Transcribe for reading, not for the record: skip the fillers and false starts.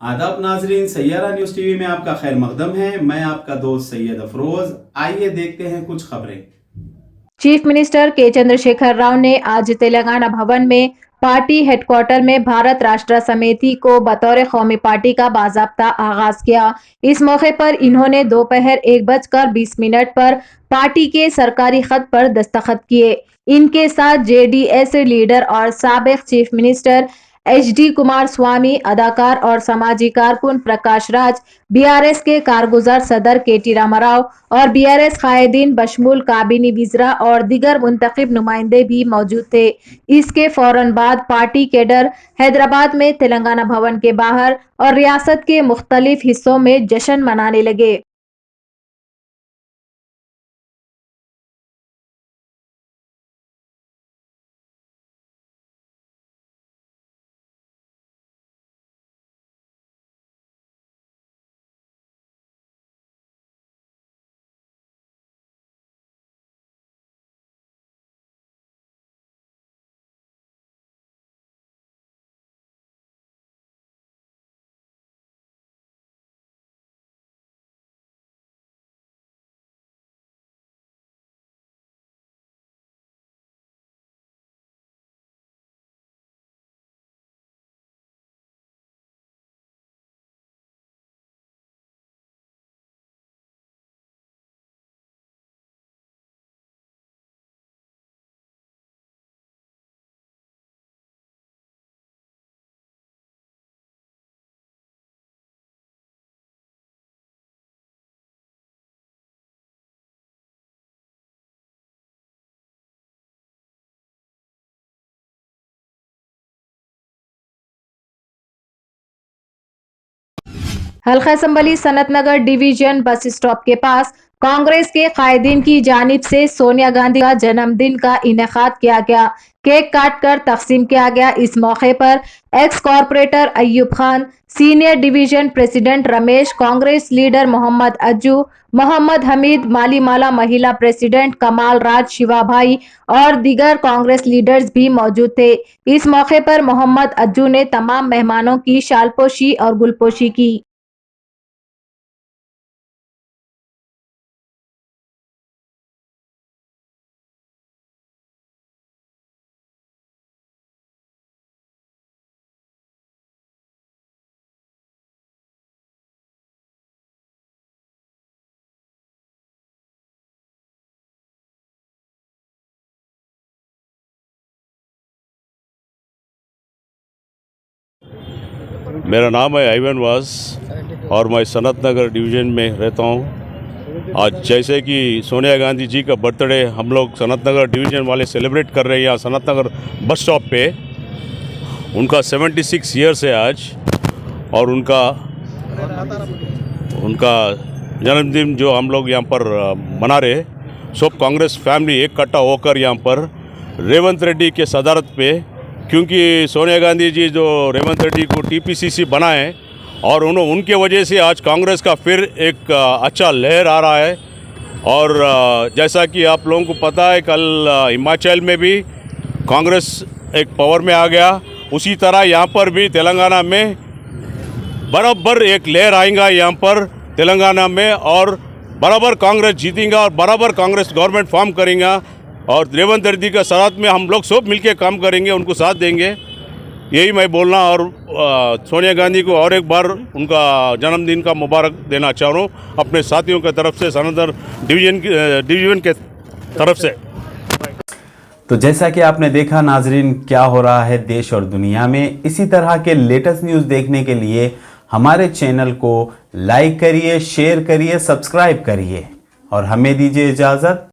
आदाब नाजरीन, Saiyaara news TV में आपका खैर मकदम है। मैं आपका दोस्त सैयद अफरोज। आइए देखते हैं कुछ खबरें। चीफ मिनिस्टर के चंद्रशेखर राव ने आज तेलंगाना भवन में पार्टी हेडक्वार्टर में भारत राष्ट्र समिति को बतौर कौमी पार्टी का बाज़ाब्ता आगाज किया। इस मौके पर इन्होंने दोपहर 1:20 पर पार्टी के सरकारी खत पर दस्तखत किए। इनके साथ जेडीएस लीडर और साबिक चीफ मिनिस्टर HD कुमार स्वामी, अदाकार और समाजी कारकुन प्रकाश राज, बीआरएस के कारगुजार सदर KT रामाराव और बीआरएस कायदीन बशमूल काबिनी विजरा और दीगर मुंतखब नुमाइंदे भी मौजूद थे। इसके फौरन बाद पार्टी कैडर हैदराबाद में तेलंगाना भवन के बाहर और रियासत के मुख्तलिफ हिस्सों में जश्न मनाने लगे। हल्का असम्बली सनत नगर डिवीजन बस स्टॉप के पास कांग्रेस के कायदीन की जानिब से सोनिया गांधी का जन्मदिन का इनेकाद किया गया। केक काट कर तकसीम किया गया। इस मौके पर ex corporator Ayyub Khan, senior division president Ramesh, Congress leader Mohammad Ajju, Mohammad Hamid, मालीमाला महिला प्रेसिडेंट कमाल राज, शिवा भाई और दीगर कांग्रेस लीडर्स भी मौजूद थे। इस मौके पर मोहम्मद अज्जू ने तमाम मेहमानों की शालपोशी और गुलपोशी की। मेरा नाम है आइवन वास और मैं सनत नगर डिवीज़न में रहता हूँ। आज जैसे कि सोनिया गांधी जी का बर्थडे हम लोग सनत नगर डिवीज़न वाले सेलिब्रेट कर रहे हैं यहाँ सनत नगर बस स्टॉप पे। उनका 76 ईयर्स है आज और उनका जन्मदिन जो हम लोग यहाँ पर मना रहे, सब कांग्रेस फैमिली एक इकट्ठा होकर यहाँ पर रेवंत रेड्डी के सदारत पे, क्योंकि सोनिया गांधी जी जो रेवंत रेड्डी को TPCC बनाए और उनके वजह से आज कांग्रेस का फिर एक अच्छा लहर आ रहा है। और जैसा कि आप लोगों को पता है, कल हिमाचल में भी कांग्रेस एक पावर में आ गया, उसी तरह यहाँ पर भी तेलंगाना में बराबर एक लहर आएगा यहाँ पर तेलंगाना में और बराबर कांग्रेस जीतेगा और बराबर कांग्रेस गवर्नमेंट फॉर्म करेगा और रेवंत रेड्डी का साथ में हम लोग सब मिलके काम करेंगे, उनको साथ देंगे। यही मैं बोलना और सोनिया गांधी को और एक बार उनका जन्मदिन का मुबारक देना चाह रहा हूँ अपने साथियों की तरफ से, सनत डिवीज़न के तरफ से। तो जैसा कि आपने देखा नाजरीन, क्या हो रहा है देश और दुनिया में। इसी तरह के लेटेस्ट न्यूज़ देखने के लिए हमारे चैनल को लाइक करिए, शेयर करिए, सब्सक्राइब करिए और हमें दीजिए इजाज़त।